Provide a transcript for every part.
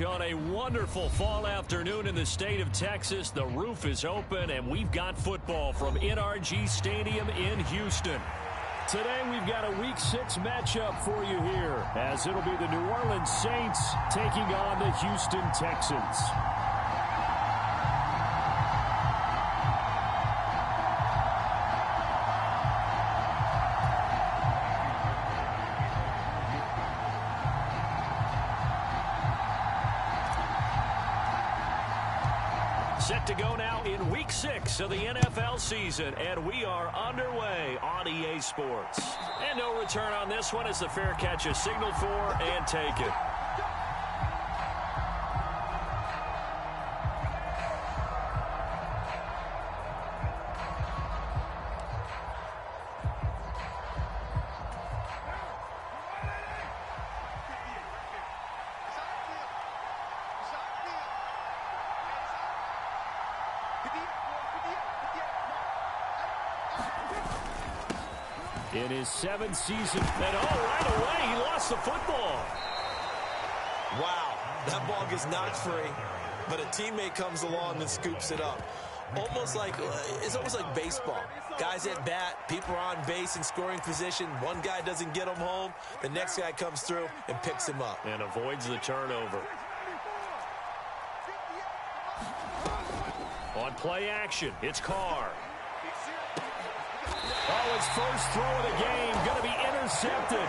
On a wonderful fall afternoon in the state of Texas, the roof is open, and we've got football from NRG Stadium in Houston. Today, we've got a Week 6 matchup for you here, as it'll be the New Orleans Saints taking on the Houston Texans. Set to go now in Week 6 of the NFL season, and we are underway on EA Sports. And no return on this one as the fair catch is signaled for and taken. In his 7th season, and right away, he lost the football. Wow, that ball gets knocked free, but a teammate comes along and scoops it up. It's almost like baseball. Guys at bat, people are on base in scoring position. One guy doesn't get him home. The next guy comes through and picks him up. And avoids the turnover. On play action, it's Carr. Oh, his first throw of the game going to be intercepted.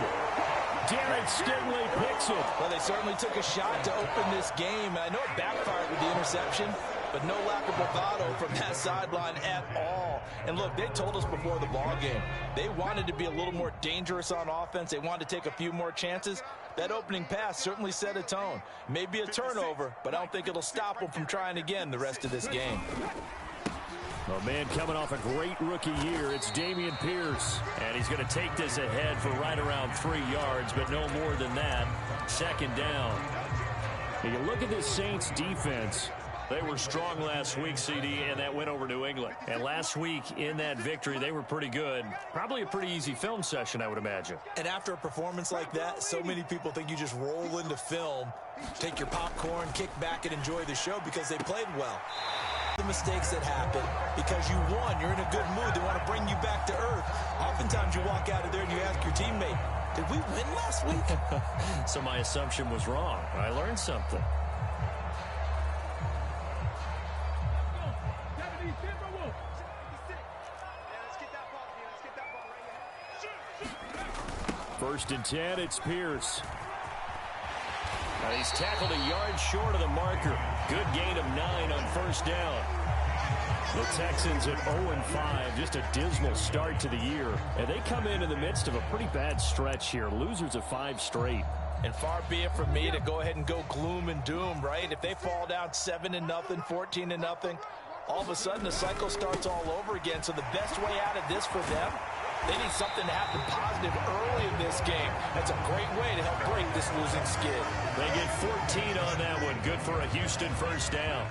Derek Stingley picks it. Well, they certainly took a shot to open this game. And I know it backfired with the interception, but no lack of bravado from that sideline at all. And look, they told us before the ball game, they wanted to be a little more dangerous on offense. They wanted to take a few more chances. That opening pass certainly set a tone. Maybe a turnover, but I don't think it'll stop them from trying again the rest of this game. A man coming off a great rookie year, it's Dameon Pierce. And he's going to take this ahead for right around 3 yards, but no more than that. 2nd down. And you look at this Saints defense. They were strong last week, CD, and that went over New England. And last week in that victory, they were pretty good. Probably a pretty easy film session, I would imagine. And after a performance like that, so many people think you just roll into film, take your popcorn, kick back, and enjoy the show because they played well. The mistakes that happen because you won, you're in a good mood, they want to bring you back to earth. Oftentimes you walk out of there and you ask your teammate, did we win last week? So my assumption was wrong. I learned something. First and 10, it's Pierce. He's tackled a yard short of the marker. Good gain of 9 on 1st down. The Texans at 0-5, just a dismal start to the year. And they come in the midst of a pretty bad stretch here. Losers of 5 straight. And far be it from me to go ahead and go gloom and doom, right? If they fall down 7-0, 14-0, all of a sudden the cycle starts all over again. So the best way out of this for them, they need something to happen positive early in this game. That's a great way to help break this losing skid. They get 14 on that one. Good for a Houston 1st down.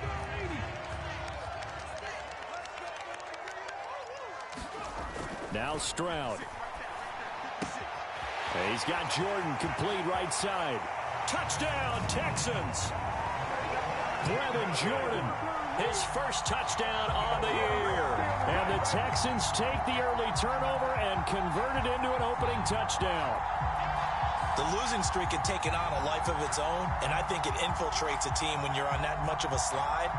Now Stroud. He's got Jordan complete right side. Touchdown, Texans. Brevin Jordan, his first touchdown on the year. And the Texans take the early turnover and convert it into an opening touchdown. The losing streak had taken on a life of its own, and I think it infiltrates a team when you're on that much of a slide.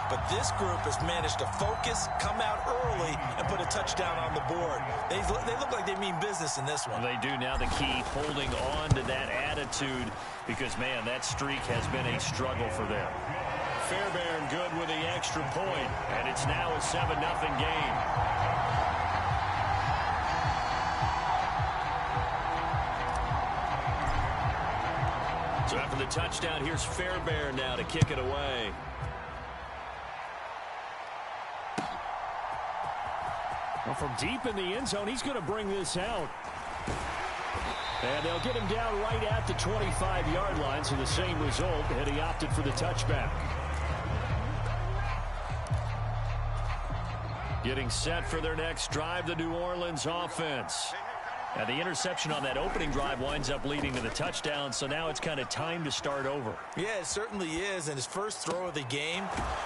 But this group has managed to focus, come out early, and put a touchdown on the board. They look like they mean business in this one. They do. Now the key, holding on to that attitude, because, man, that streak has been a struggle for them. Fairbairn good with the extra point, and it's now a 7-0 game. So after the touchdown, here's Fairbairn now to kick it away. Well, from deep in the end zone, he's going to bring this out. And they'll get him down right at the 25-yard line, so the same result, and he opted for the touchback. Getting set for their next drive, the New Orleans offense. And the interception on that opening drive winds up leading to the touchdown, so now it's kind of time to start over. Yeah, it certainly is, and his first throw of the game.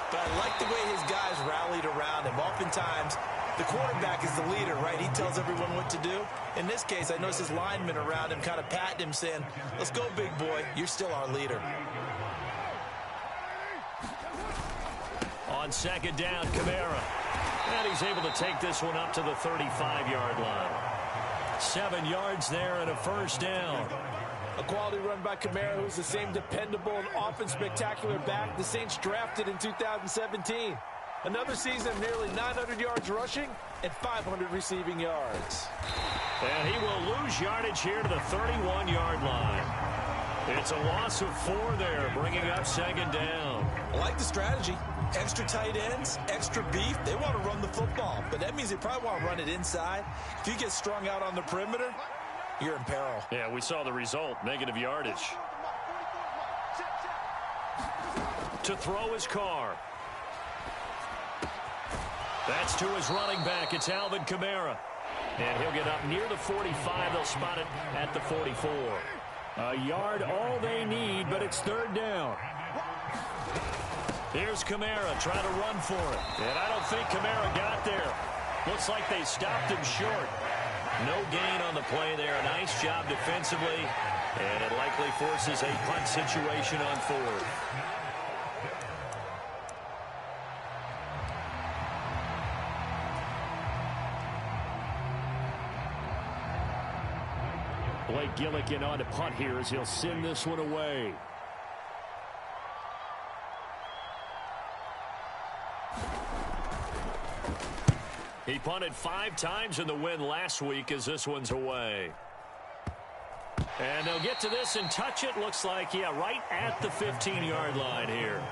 But I like the way his guys rallied around him. Oftentimes, the quarterback is the leader, right? He tells everyone what to do. In this case, I noticed his linemen around him kind of patting him, saying, let's go, big boy. You're still our leader. On second down, Kamara. And he's able to take this one up to the 35-yard line. 7 yards there and a first down. A quality run by Kamara, who's the same dependable and often spectacular back the Saints drafted in 2017. Another season of nearly 900 yards rushing and 500 receiving yards. And he will lose yardage here to the 31-yard line. It's a loss of 4 there, bringing up second down. I like the strategy. Extra tight ends, extra beef. They want to run the football, but that means they probably want to run it inside. If you get strung out on the perimeter, you're in peril. Yeah, we saw the result, negative yardage. To throw his car. That's to his running back. It's Alvin Kamara. And he'll get up near the 45. They'll spot it at the 44. A yard all they need, but it's third down. Here's Kamara trying to run for it. And I don't think Kamara got there. Looks like they stopped him short. No gain on the play there. Nice job defensively. And it likely forces a punt situation on 4th. Blake Gillikin on to punt here as he'll send this one away. He punted 5 times in the win last week as this one's away. And they'll get to this and touch it. Looks like, yeah, right at the 15-yard line here.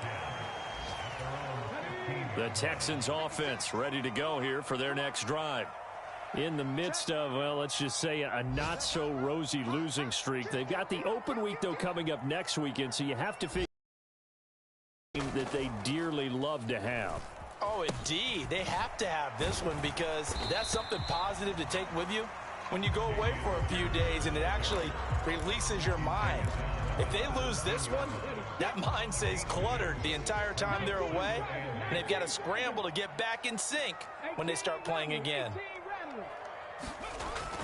The Texans offense ready to go here for their next drive. In the midst of, well, let's just say a not-so-rosy losing streak. They've got the open week, though, coming up next weekend, so you have to figure that they dearly love to have. Oh, indeed. They have to have this one because that's something positive to take with you when you go away for a few days, and it actually releases your mind. If they lose this one, that mind stays cluttered the entire time they're away, and they've got to scramble to get back in sync when they start playing again.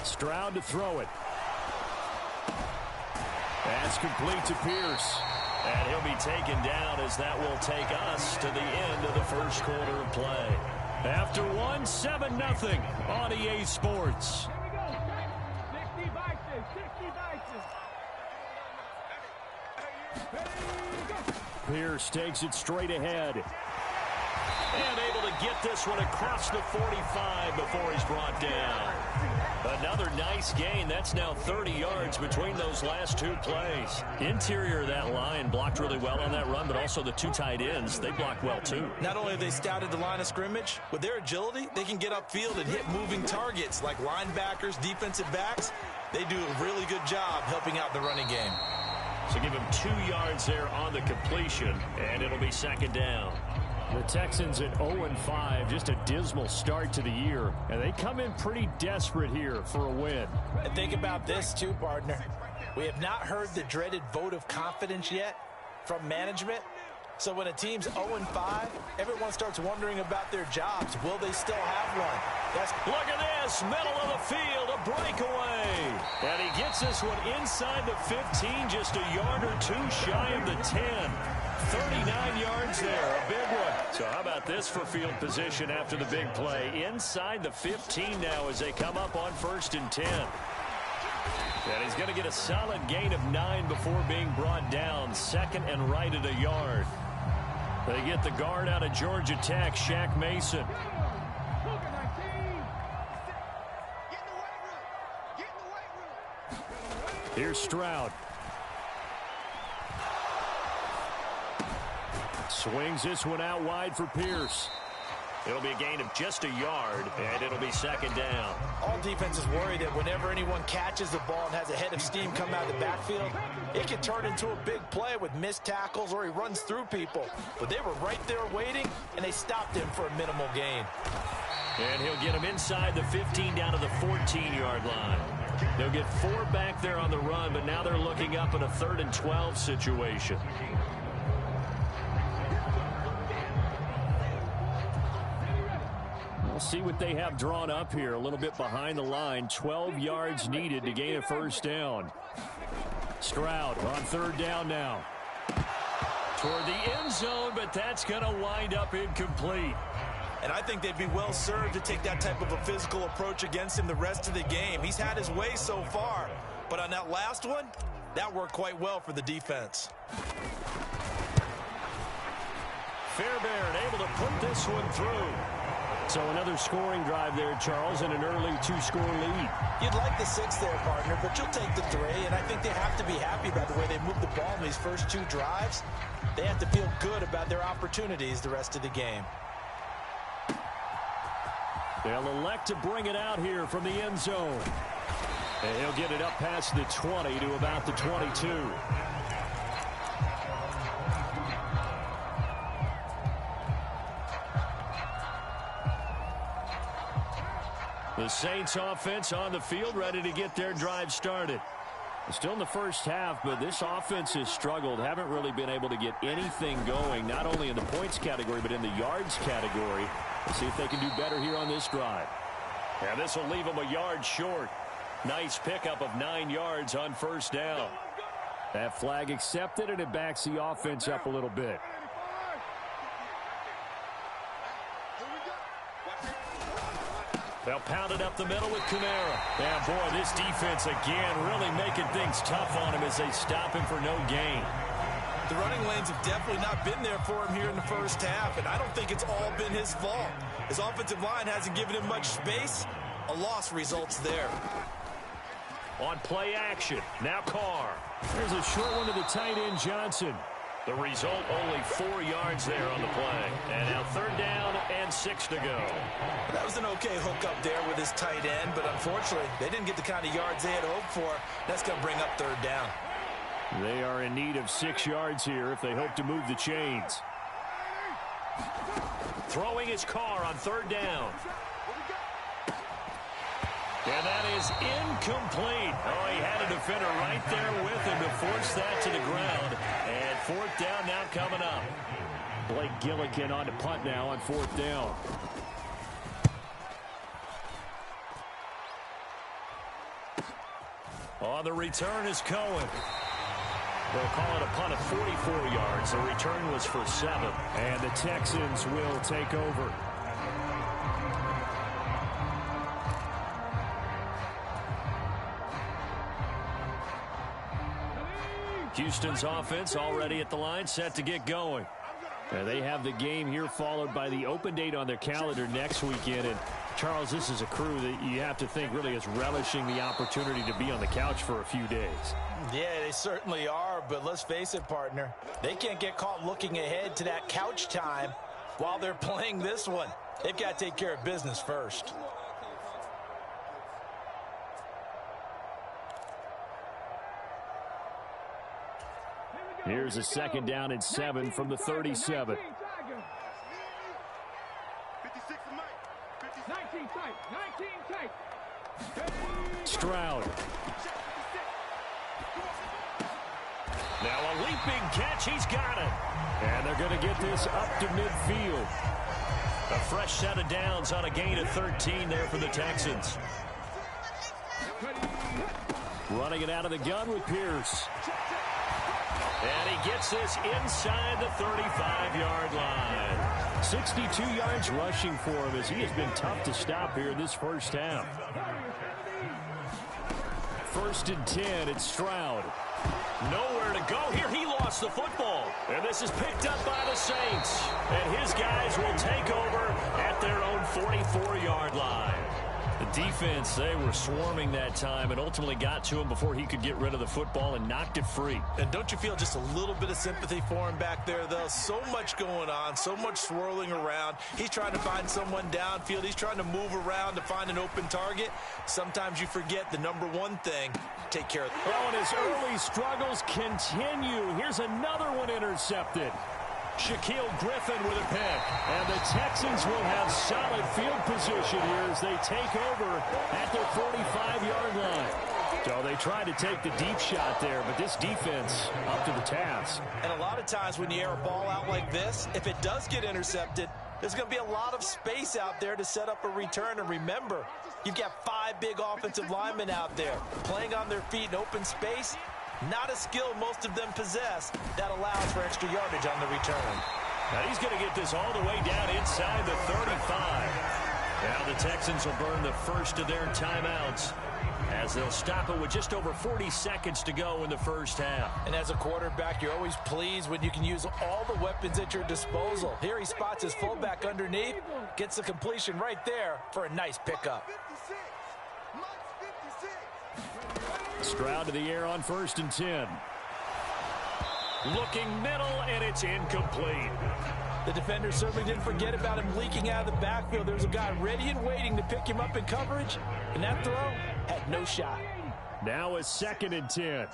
Stroud to throw it. That's complete to Pierce. And he'll be taken down as that will take us to the end of the first quarter of play. After 1, 7-0 on EA Sports. Pierce takes it straight ahead. And able to get this one across the 45 before he's brought down. Another nice gain. That's now 30 yards between those last 2 plays. Interior of that line blocked really well on that run, but also the 2 tight ends, they blocked well too. Not only have they scouted the line of scrimmage, with their agility, they can get upfield and hit moving targets like linebackers, defensive backs. They do a really good job helping out the running game. So give him 2 yards there on the completion, and it'll be second down. The Texans at 0-5, just a dismal start to the year. And they come in pretty desperate here for a win. And think about this too, partner. We have not heard the dreaded vote of confidence yet from management. So when a team's 0-5, everyone starts wondering about their jobs. Will they still have one? Look at this, middle of the field, a breakaway. And he gets this one inside the 15, just a yard or 2 shy of the 10. 39 yards there, a big one. So how about this for field position after the big play? Inside the 15 now as they come up on 1st and 10. And he's going to get a solid gain of 9 before being brought down. 2nd and right at a yard. They get the guard out of Georgia Tech, Shaq Mason. Here's Stroud. Swings this one out wide for Pierce. It'll be a gain of just a yard, and it'll be second down. All defenses worry that whenever anyone catches the ball and has a head of steam come out of the backfield, it can turn into a big play with missed tackles or he runs through people. But they were right there waiting, and they stopped him for a minimal gain. And he'll get him inside the 15 down to the 14-yard line. They'll get 4 back there on the run, but now they're looking up at a 3rd and 12 situation. We'll see what they have drawn up here. A little bit behind the line. 12 yards needed to gain a first down. Stroud on 3rd down now. Toward the end zone, but that's going to wind up incomplete. And I think they'd be well served to take that type of a physical approach against him the rest of the game. He's had his way so far. But on that last one, that worked quite well for the defense. Fairbairn able to put this one through. So another scoring drive there, Charles, and an early 2-score lead. You'd like the 6 there, partner, but you'll take the 3. And I think they have to be happy about the way they moved the ball in these first 2 drives. They have to feel good about their opportunities the rest of the game. They'll elect to bring it out here from the end zone. And he'll get it up past the 20 to about the 22. The Saints offense on the field, ready to get their drive started. Still in the first half, but this offense has struggled. Haven't really been able to get anything going, not only in the points category, but in the yards category. Let's see if they can do better here on this drive. And this will leave them a yard short. Nice pickup of 9 yards on first down. That flag accepted, and it backs the offense up a little bit. They'll pound it up the middle with Kamara. And boy, this defense again really making things tough on him as they stop him for no gain. The running lanes have definitely not been there for him here in the first half, and I don't think it's all been his fault. His offensive line hasn't given him much space. A loss results there. On play action, now Carr. There's a short one to the tight end, Johnson. The result, only 4 yards there on the play. And now 3rd down and 6 to go. That was an okay hook up there with his tight end, but unfortunately, they didn't get the kind of yards they had hoped for. That's going to bring up 3rd down. They are in need of 6 yards here if they hope to move the chains. Throwing his Carr on 3rd down. And that is incomplete. Oh, he had a defender right there with him to force that to the ground. And 4th down now coming up. Blake Gillikin on to punt now on 4th down. On the return is Cohen. They'll call it a punt of 44 yards. The return was for 7. And the Texans will take over. Houston's offense already at the line, set to get going. And they have the game here followed by the open date on their calendar next weekend. And Charles, this is a crew that you have to think really is relishing the opportunity to be on the couch for a few days. Yeah, they certainly are, but let's face it, partner. They can't get caught looking ahead to that couch time while they're playing this one. They've got to take care of business first. Here's a 2nd down and 7 from the 37. Stroud. Now a leaping catch. He's got it. And they're going to get this up to midfield. A fresh set of downs on a gain of 13 there for the Texans. Running it out of the gun with Pierce. And he gets this inside the 35-yard line. 62 yards rushing for him as he has been tough to stop here in this first half. 1st and 10, it's Stroud. Nowhere to go here. He lost the football. And this is picked up by the Saints. And his guys will take over at their own 44-yard line. The defense, they were swarming that time and ultimately got to him before he could get rid of the football and knocked it free. And don't you feel just a little bit of sympathy for him back there, though? So much going on, so much swirling around. He's trying to find someone downfield. He's trying to move around to find an open target. Sometimes you forget the number one thing, take care of it. Oh, and his early struggles continue. Here's another one intercepted. Shaquille Griffin with a pick. And the Texans will have solid field position here as they take over at their 45-yard line. So they tried to take the deep shot there, but this defense up to the task. And a lot of times when you air a ball out like this, if it does get intercepted, there's going to be a lot of space out there to set up a return. And remember, you've got 5 big offensive linemen out there playing on their feet in open space. Not a skill most of them possess that allows for extra yardage on the return. Now he's going to get this all the way down inside the 35. Now the Texans will burn the first of their timeouts as they'll stop it with just over 40 seconds to go in the first half. And as a quarterback, you're always pleased when you can use all the weapons at your disposal. Here he spots his fullback underneath, gets the completion right there for a nice pickup. Stroud to the air on 1st and 10. Looking middle, and it's incomplete. The defender certainly didn't forget about him leaking out of the backfield. There's a guy ready and waiting to pick him up in coverage, and that throw had no shot. Now a 2nd and 10.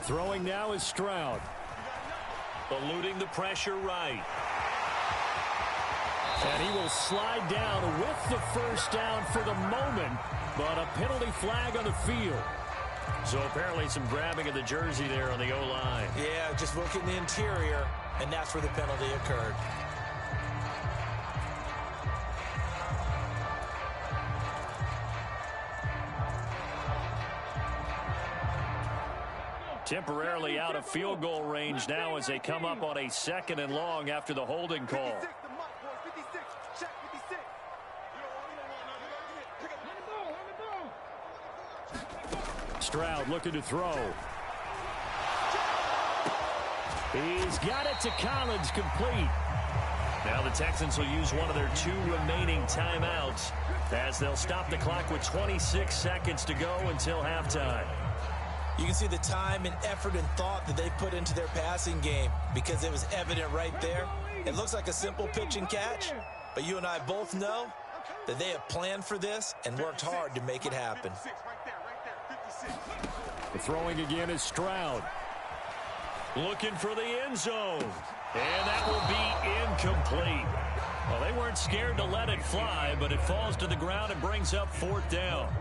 Throwing now is Stroud. Eluding the pressure right. And he will slide down with the first down for the moment, but a penalty flag on the field. So apparently some grabbing of the jersey there on the O-line. Yeah, just looking in the interior, and that's where the penalty occurred. Temporarily out of field goal range now as they come up on a 2nd and long after the holding call. Stroud looking to throw. He's got it to Collins, complete. Now the Texans will use one of their 2 remaining timeouts as they'll stop the clock with 26 seconds to go until halftime. You can see the time and effort and thought that they put into their passing game because it was evident right there. It looks like a simple pitch and catch, but you and I both know that they have planned for this and worked hard to make it happen. The throwing again is Stroud. Looking for the end zone. And that will be incomplete. Well, they weren't scared to let it fly, but it falls to the ground and brings up 4th down.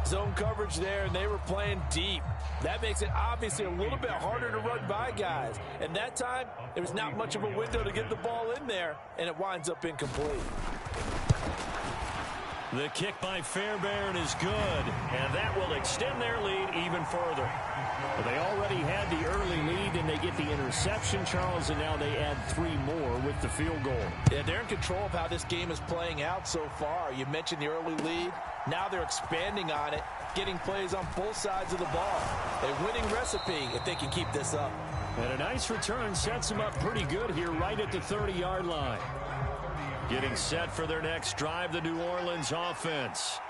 Zone coverage there, and they were playing deep. That makes it obviously a little bit harder to run by guys. And that time, there was not much of a window to get the ball in there, and it winds up incomplete. The kick by Fairbairn is good, and that will extend their lead even further. Well, they already had the early lead, and they get the interception, Charles, and now they add 3 more with the field goal. Yeah, they're in control of how this game is playing out so far. You mentioned the early lead. Now they're expanding on it, getting plays on both sides of the ball. A winning recipe if they can keep this up. And a nice return sets them up pretty good here right at the 30-yard line. Getting set for their next drive, the New Orleans offense.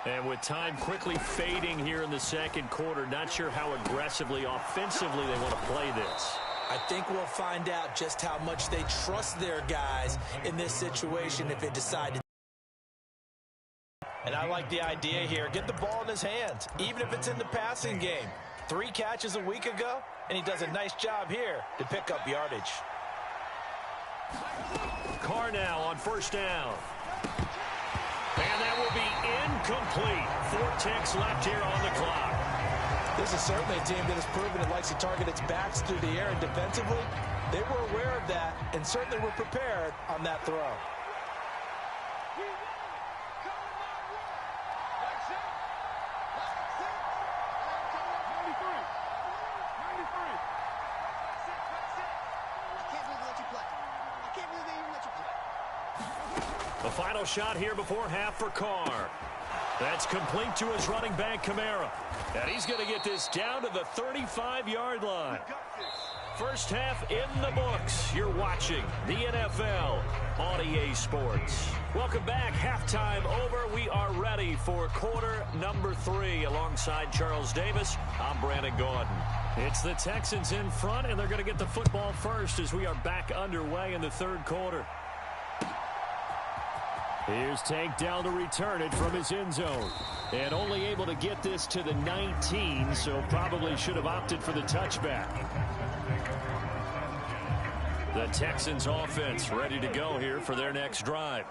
And with time quickly fading here in the 2nd quarter, not sure how aggressively, offensively they want to play this. I think we'll find out just how much they trust their guys in this situation if they decide to. And I like the idea here. Get the ball in his hands, even if it's in the passing game. 3 catches a week ago, and he does a nice job here to pick up yardage. Carr now on 1st down. And that will be incomplete. 4 ticks left here on the clock. This is certainly a team that has proven it likes to target its backs through the air, and defensively, they were aware of that and certainly were prepared on that throw. The final shot here before half for Carr. That's complete to his running back, Kamara. And he's going to get this down to the 35-yard line. First half in the books. You're watching the NFL on EA Sports. Welcome back. Halftime over. We are ready for quarter number 3 alongside Charles Davis. I'm Brandon Gaudin. It's the Texans in front, and they're going to get the football first as we are back underway in the 3rd quarter. Here's Tank down to return it from his end zone. And only able to get this to the 19, so probably should have opted for the touchback. The Texans offense ready to go here for their next drive.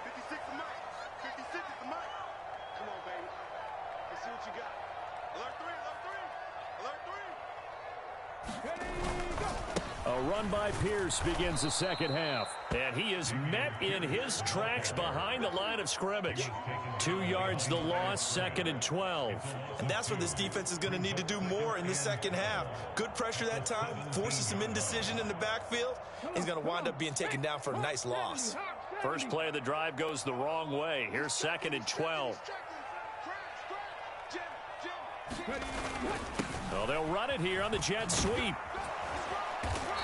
56 is Mike. 56 is Mike. Come on, baby. Let's see what you got. Alert 3, alert 3. Alert 3. Ready, go. A run by Pierce begins the second half. And he is met in his tracks behind the line of scrimmage. 2 yards the loss, 2nd and 12. And that's where this defense is going to need to do more in the second half. Good pressure that time, forces some indecision in the backfield. He's going to wind up being taken down for a nice loss. First play of the drive goes the wrong way. Here's 2nd and 12. Well, they'll run it here on the jet sweep.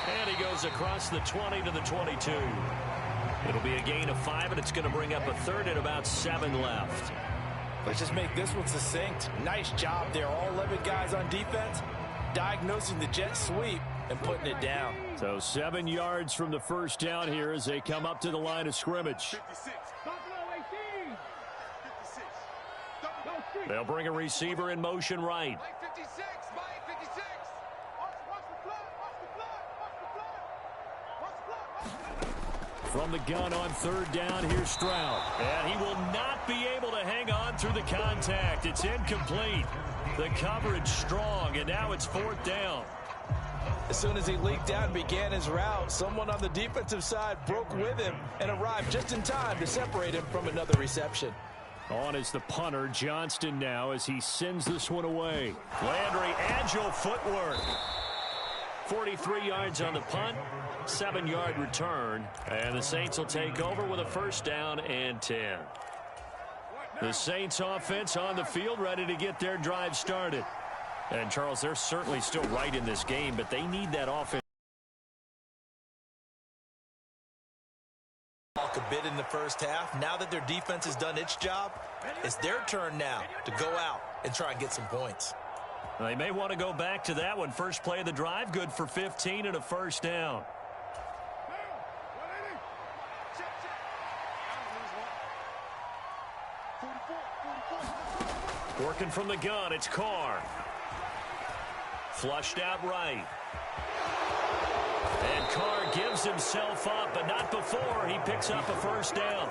And he goes across the 20 to the 22. It'll be a gain of 5, and it's going to bring up a 3rd and about 7 left. Let's just make this one succinct. Nice job there. All 11 guys on defense diagnosing the jet sweep and putting it down. So 7 yards from the first down here as they come up to the line of scrimmage. 56. Buffalo 18. 56. They'll bring a receiver in motion right. Mike 56. Mike 56. Watch the flood. Watch the flood. Watch the flood. Watch the flood. From the gun on 3rd down, here's Stroud. And he will not be able to hang on through the contact. It's incomplete. The coverage strong, and now it's 4th down. As soon as he leaked out and began his route, someone on the defensive side broke with him and arrived just in time to separate him from another reception. On is the punter, Johnston now, as he sends this one away. Landry, agile footwork. 43 yards on the punt, 7-yard return, and the Saints will take over with a 1st down and 10. The Saints offense on the field, ready to get their drive started. And, Charles, they're certainly still right in this game, but they need that offense. A bit in the first half. Now that their defense has done its job, it's their turn now to go out and try and get some points. They may want to go back to that one. First play of the drive, good for 15 and a 1st down. Working from the gun, it's Carr. Flushed out right. And Carr gives himself up, but not before he picks up a 1st down.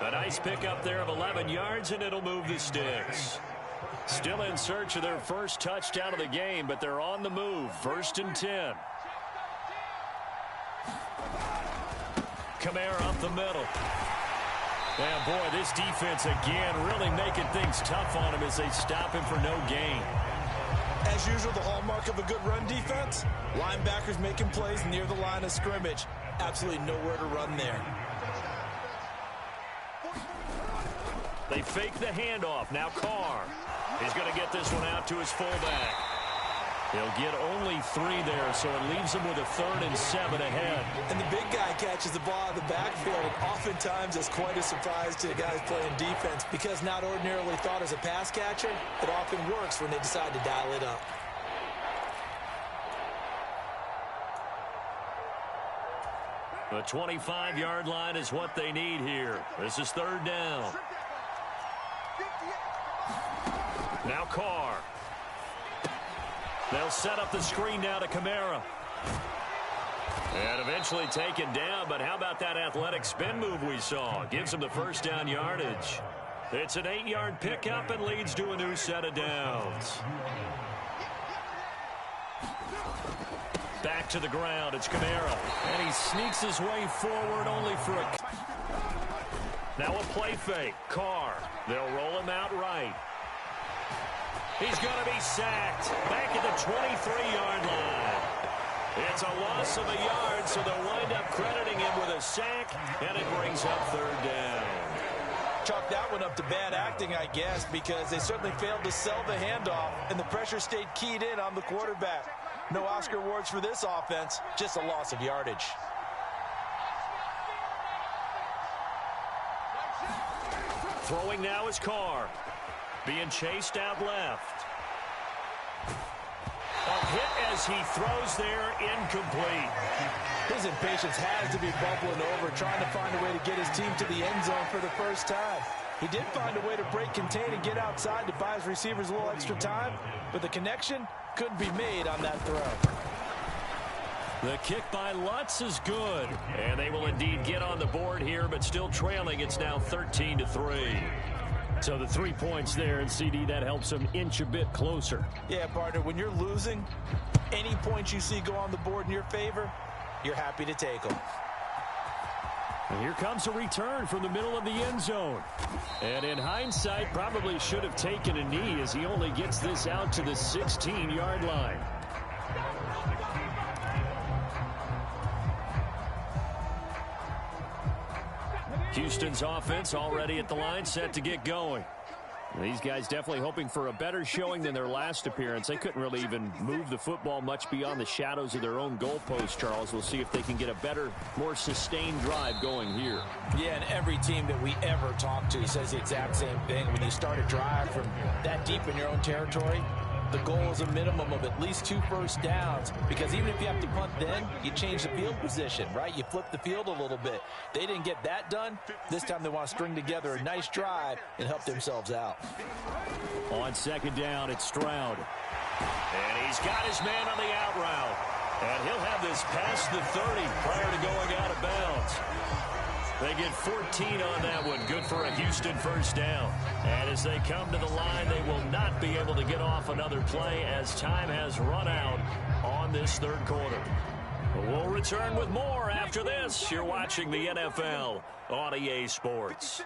A nice pickup there of 11 yards, and it'll move the sticks. Still in search of their first touchdown of the game, but they're on the move. 1st and 10. Kamara up the middle. And boy, this defense again really making things tough on him as they stop him for no gain. As usual, the hallmark of a good run defense, linebackers making plays near the line of scrimmage. Absolutely nowhere to run there. They fake the handoff. Now Carr. He's going to get this one out to his fullback. He'll get only 3 there, so it leaves him with a 3rd and 7 ahead. And the big guy catches the ball in the backfield, and oftentimes it's quite a surprise to the guys playing defense because not ordinarily thought as a pass catcher, it often works when they decide to dial it up. The 25-yard line is what they need here. This is 3rd down. Now Carr. They'll set up the screen now to Kamara. And eventually taken down, but how about that athletic spin move we saw? Gives him the 1st down yardage. It's an 8-yard pickup and leads to a new set of downs. Back to the ground, it's Kamara. And he sneaks his way forward only for a... Now a play fake. Carr. They'll roll him out right. He's going to be sacked back at the 23-yard line. It's a loss of a yard, so they'll wind up crediting him with a sack, and it brings up 3rd down. Chalk that one up to bad acting, I guess, because they certainly failed to sell the handoff, and the pressure stayed keyed in on the quarterback. No Oscar awards for this offense, just a loss of yardage. Throwing now is Carr. Being chased out left. A hit as he throws there, incomplete. His impatience has to be bubbling over, trying to find a way to get his team to the end zone for the first time. He did find a way to break, contain, and get outside to buy his receivers a little extra time, but the connection couldn't be made on that throw. The kick by Lutz is good, and they will indeed get on the board here, but still trailing. It's now 13-3. So the 3 points there, and CD, that helps them inch a bit closer. Yeah, partner, when you're losing, any points you see go on the board in your favor, you're happy to take them. And here comes a return from the middle of the end zone. And in hindsight, probably should have taken a knee as he only gets this out to the 16-yard line. Houston's offense already at the line, set to get going. These guys definitely hoping for a better showing than their last appearance. They couldn't really even move the football much beyond the shadows of their own goalpost, Charles. We'll see if they can get a better, more sustained drive going here. Yeah, and every team that we ever talk to says the exact same thing. When you start a drive from that deep in your own territory, the goal is a minimum of at least 2 first downs, because even if you have to punt then, you change the field position, right? You flip the field a little bit. They didn't get that done. This time they want to string together a nice drive and help themselves out. On second down, it's Stroud. And he's got his man on the out route. And he'll have this past the 30 prior to going out of bounds. They get 14 on that one. Good for a Houston first down. And as they come to the line, they will not be able to get off another play as time has run out on this third quarter. We'll return with more after this. You're watching the NFL on EA Sports.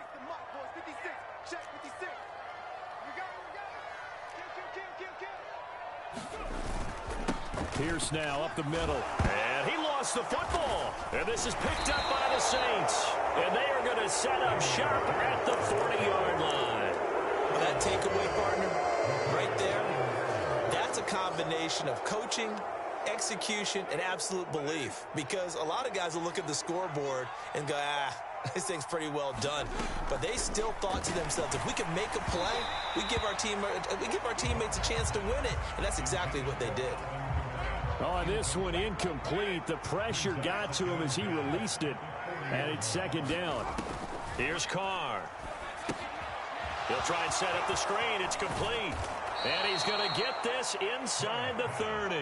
Pierce now up the middle. And he lost the football. And this is picked up by the Saints. And they are going to set up shop at the 40-yard line. Well, that takeaway, partner, right there, that's a combination of coaching, execution, and absolute belief. Because a lot of guys will look at the scoreboard and go, this thing's pretty well done. But they still thought to themselves, if we can make a play, we give our teammates a chance to win it. And that's exactly what they did. On this one, incomplete. The pressure got to him as he released it. And it's second down. Here's Carr. He'll try and set up the screen. It's complete. And he's going to get this inside the 30.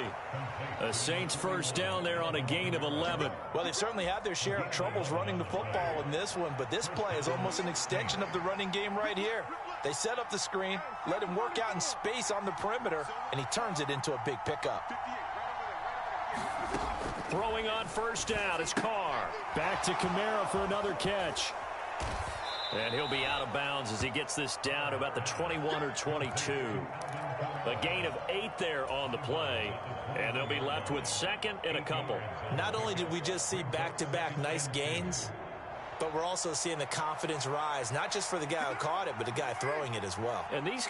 A Saints first down there on a gain of 11. Well, they've certainly had their share of troubles running the football in this one, but this play is almost an extension of the running game right here. They set up the screen, let him work out in space on the perimeter, and he turns it into a big pickup. Throwing on first down, it's Carr. Back to Kamara for another catch. And he'll be out of bounds as he gets this down to about the 21 or 22. A gain of 8 there on the play. And they'll be left with second and a couple. Not only did we just see back-to-back nice gains, but we're also seeing the confidence rise, not just for the guy who caught it, but the guy throwing it as well. And these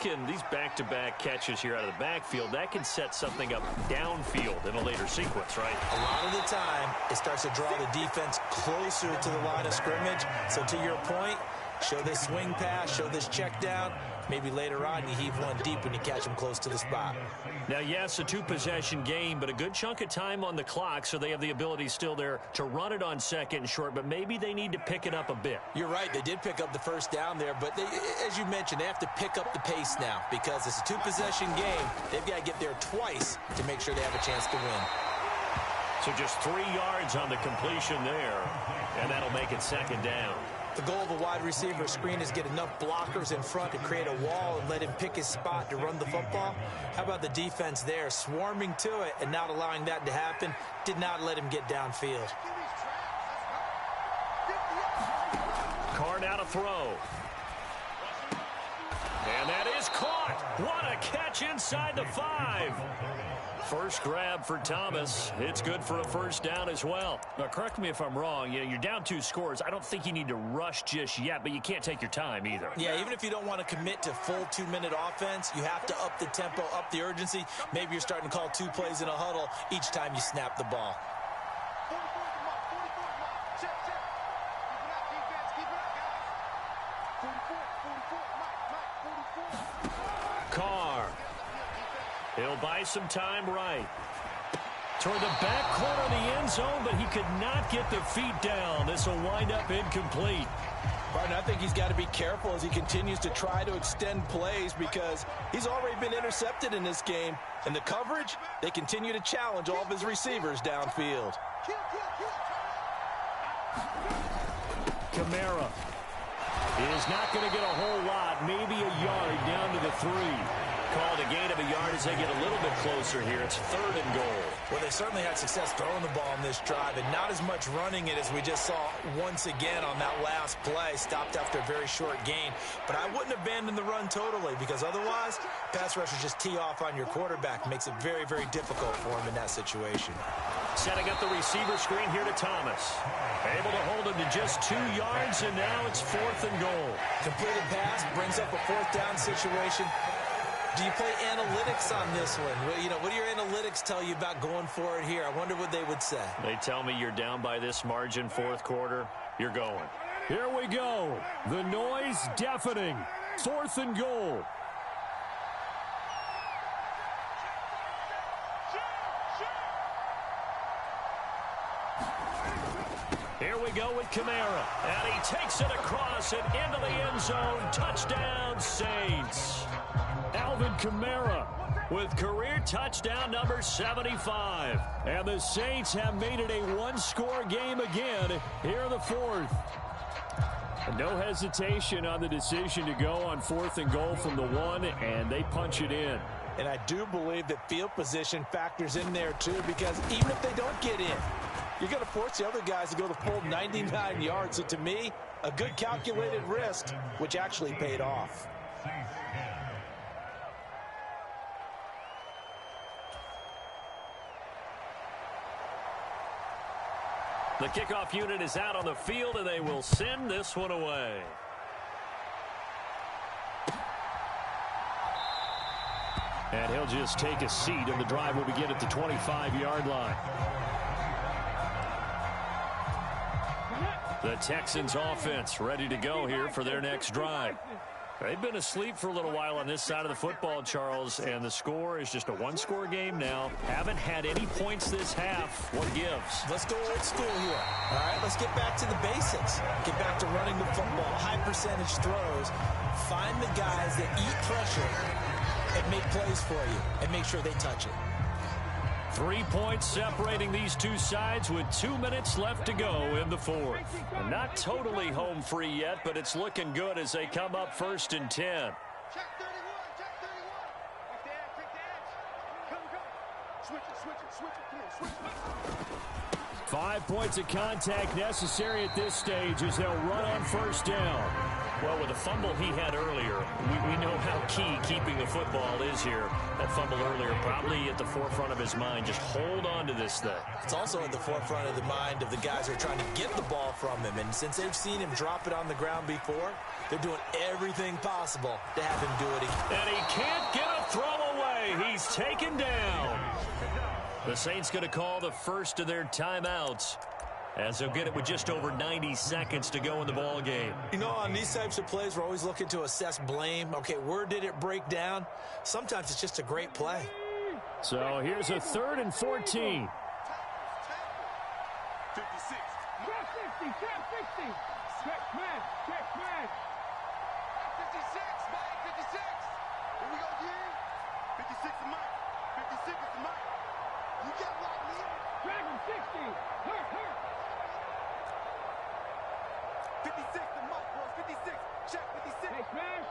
back-to-back catches here out of the backfield, that can set something up downfield in a later sequence, right? A lot of the time, it starts to draw the defense closer to the line of scrimmage. So to your point, show this swing pass, show this check down. Maybe later on you heave one deep when you catch him close to the spot. Now, yes, a 2-possession game, but a good chunk of time on the clock, so they have the ability still there to run it on second and short, but maybe they need to pick it up a bit. You're right. They did pick up the first down there, but as you mentioned, they have to pick up the pace now because it's a 2-possession game. They've got to get there twice to make sure they have a chance to win. So just 3 yards on the completion there, and that'll make it second down. The goal of a wide receiver screen is get enough blockers in front to create a wall and let him pick his spot to run the football. How about the defense there, swarming to it and not allowing that to happen? Did not let him get downfield. Carr now to throw. And that is caught. What a catch inside the 5. First grab for Thomas. It's good for a first down as well. Now, correct me if I'm wrong. You're down 2 scores. I don't think you need to rush just yet, but you can't take your time either. Yeah, even if you don't want to commit to full 2-minute offense, you have to up the tempo, up the urgency. Maybe you're starting to call 2 plays in a huddle each time you snap the ball. Carr. He'll buy some time right. Toward the back corner of the end zone, but he could not get the feet down. This will wind up incomplete. Partner, I think he's got to be careful as he continues to try to extend plays because he's already been intercepted in this game. And the coverage, they continue to challenge all of his receivers downfield. Kamara is not going to get a whole lot, maybe a yard down to the 3. Called a gain of a yard as they get a little bit closer here. It's 3rd and goal. Well, they certainly had success throwing the ball on this drive and not as much running it as we just saw once again on that last play. Stopped after a very short gain. But I wouldn't abandon the run totally because otherwise, pass rushers just tee off on your quarterback. Makes it very, very difficult for him in that situation. Setting up the receiver screen here to Thomas. Able to hold him to just 2 yards, and now it's 4th and goal. Completed pass brings up a 4th down situation. Do you play analytics on this one? You know, what do your analytics tell you about going for it here? I wonder what they would say. They tell me you're down by this margin, 4th quarter. You're going. Here we go. The noise deafening. 4th and goal. Here we go with Kamara. And he takes it across and into the end zone. Touchdown, Saints. Alvin Kamara with career touchdown number 75. And the Saints have made it a 1-score game again here in the 4th. No hesitation on the decision to go on 4th and goal from the 1, and they punch it in. And I do believe that field position factors in there too, because even if they don't get in, you're going to force the other guys to go the full 99 yards. So to me, a good calculated risk, which actually paid off. The kickoff unit is out on the field, and they will send this one away. And he'll just take a seat, and the drive will begin at the 25-yard line. The Texans offense ready to go here for their next drive. They've been asleep for a little while on this side of the football, Charles, and the score is just a 1-score game now. Haven't had any points this half. What gives? Let's go old school here. All right, let's get back to the basics. Get back to running the football, high percentage throws. Find the guys that eat pressure and make plays for you and make sure they touch it. 3 points separating these two sides with 2 minutes left to go in the 4th. And not totally home free yet, but it's looking good as they come up 1st and 10. Check 31, check 31. Take the edge, take the edge. Come. Switch it, come on, switch it. 5 points of contact necessary at this stage as they'll run on 1st down. Well, with the fumble he had earlier, we know how key keeping the football is here. That fumble earlier probably at the forefront of his mind. Just hold on to this thing. It's also at the forefront of the mind of the guys who are trying to get the ball from him. And since they've seen him drop it on the ground before, they're doing everything possible to have him do it again. And he can't get a throw away. He's taken down. The Saints going to call the first of their timeouts, as they'll get it with just over 90 seconds to go in the ball game. You know, on these types of plays, we're always looking to assess blame. Okay, where did it break down? Sometimes it's just a great play. So here's a 3rd and 14. 56. Check 60, check 60. Check man, check man. 56, Mike, 56. Here we go, yeah. 56 is Mike. 56 is Mike. You got right, man. Drag him 60. Hurt. 56 to Mike, boys. 56. Check 56. Hey, smash.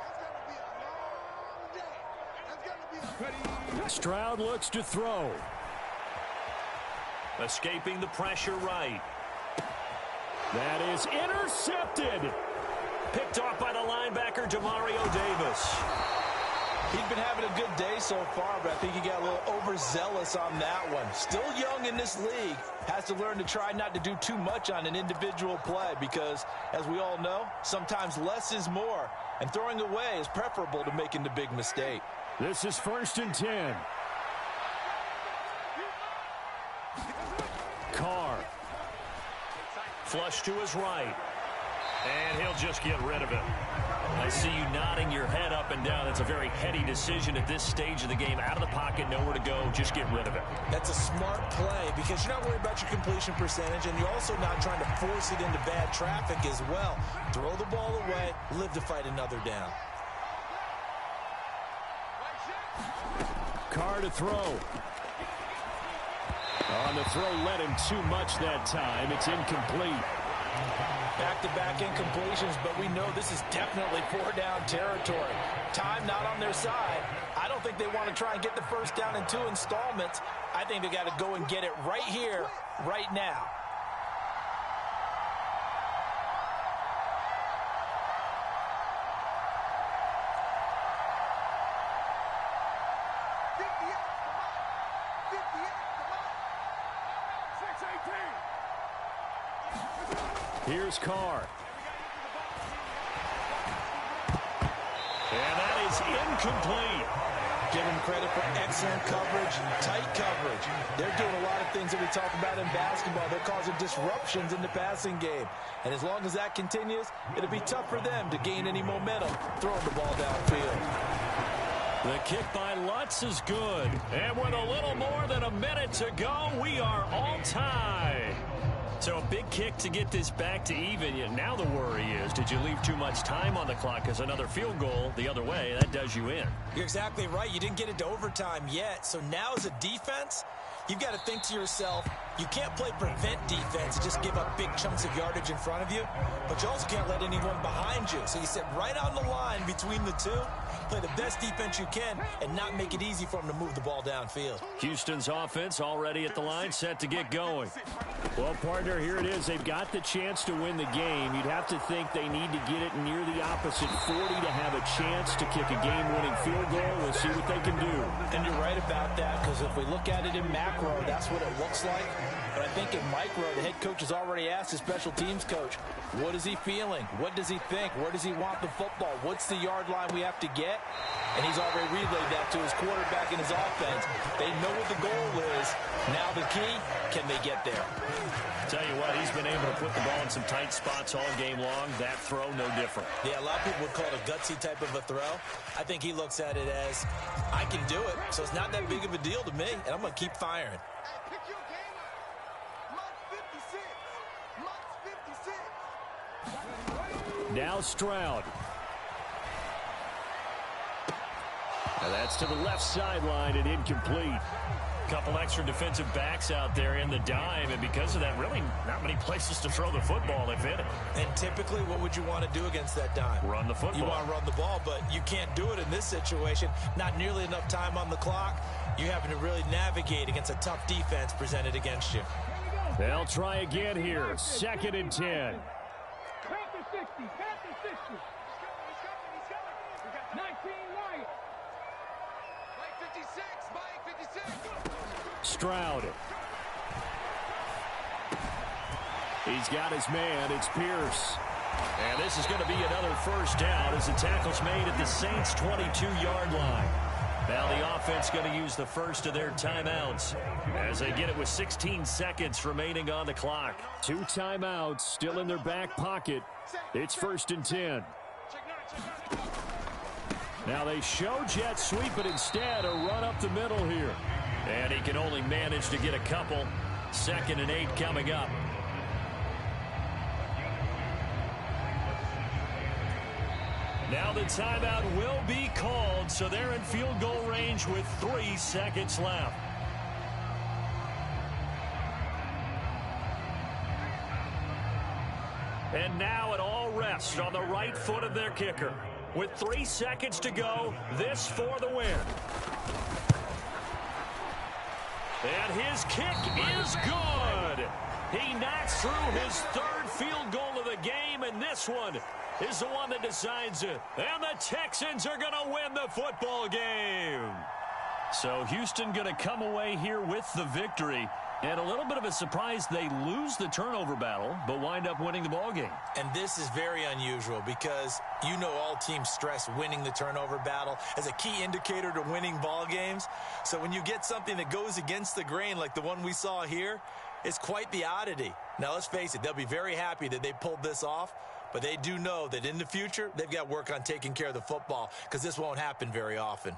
That's going to be a long day. That's going to be a... Ready. Stroud looks to throw. Escaping the pressure right. That is intercepted. Picked off by the linebacker, Demario Davis. He's been having a good day so far, but I think he got a little overzealous on that one. Still young in this league. Has to learn to try not to do too much on an individual play because, as we all know, sometimes less is more. And throwing away is preferable to making the big mistake. This is 1st and 10. Carr. Flush to his right. And he'll just get rid of it. I see you nodding your head up up and down. That's a very heady decision at this stage of the game. Out of the pocket, nowhere to go. Just get rid of it. That's a smart play because you're not worried about your completion percentage, and you're also not trying to force it into bad traffic as well. Throw the ball away, live to fight another down. Carr to throw. On the throw, led him too much that time. It's incomplete. Back-to-back incompletions, but we know this is definitely four-down territory. Time not on their side. I don't think they want to try and get the first down in 2 installments. I think they got to go and get it right here, right now. Here's Carr. And that is incomplete. Give them credit for excellent coverage, tight coverage. They're doing a lot of things that we talk about in basketball. They're causing disruptions in the passing game. And as long as that continues, it'll be tough for them to gain any momentum throwing the ball downfield. The kick by Lutz is good. And with a little more than a minute to go, we are all tied. So a big kick to get this back to even. Yet now the worry is, did you leave too much time on the clock? Because another field goal the other way, that does you in. You're exactly right. You didn't get it to overtime yet. So now as a defense, you've got to think to yourself, you can't play prevent defense and just give up big chunks of yardage in front of you, but you also can't let anyone behind you. So you sit right on the line between the two, play the best defense you can, and not make it easy for them to move the ball downfield. Houston's offense already at the line, set to get going. Well, partner, here it is. They've got the chance to win the game. You'd have to think they need to get it near the opposite 40 to have a chance to kick a game-winning field goal. We'll see what they can do. And you're right about that, because if we look at it in macro, that's what it looks like. But I think in micro, the head coach has already asked his special teams coach, what is he feeling? What does he think? Where does he want the football? What's the yard line we have to get? And he's already relayed that to his quarterback and his offense. They know what the goal is. Now the key, can they get there? Tell you what, he's been able to put the ball in some tight spots all game long. That throw, no different. Yeah, a lot of people would call it a gutsy type of a throw. I think he looks at it as, I can do it, so it's not that big of a deal to me, and I'm going to keep firing. Now Stroud. And that's to the left sideline and incomplete. Couple extra defensive backs out there in the dime, and because of that, really not many places to throw the football if hit it. And typically, what would you want to do against that dime? Run the football. You want to run the ball, but you can't do it in this situation. Not nearly enough time on the clock. You're having to really navigate against a tough defense presented against you. They'll try again here. 2nd and 10. Panther 60, Panther 60. 19 Wyatt. Mike 56, Mike 56. Stroud. He's got his man. It's Pierce. And this is going to be another first down as the tackle's made at the Saints' 22-yard line. Now the offense going to use the first of their timeouts as they get it with 16 seconds remaining on the clock. 2 timeouts still in their back pocket. It's 1st and 10. Now they show jet sweep, but instead a run up the middle here. And he can only manage to get a couple. 2nd and 8 coming up. Now the timeout will be called, so they're in field goal range with 3 seconds left. And now it all rests on the right foot of their kicker. With 3 seconds to go, this for the win. And his kick is good. He knocks through his 3rd field goal of the game, and this one is the one that decides it. And the Texans are going to win the football game. So Houston going to come away here with the victory. And a little bit of a surprise, they lose the turnover battle, but wind up winning the ball game. And this is very unusual because you know all teams stress winning the turnover battle as a key indicator to winning ball games. So when you get something that goes against the grain like the one we saw here, it's quite the oddity. Now let's face it, they'll be very happy that they pulled this off. But they do know that in the future, they've got to work on taking care of the football because this won't happen very often.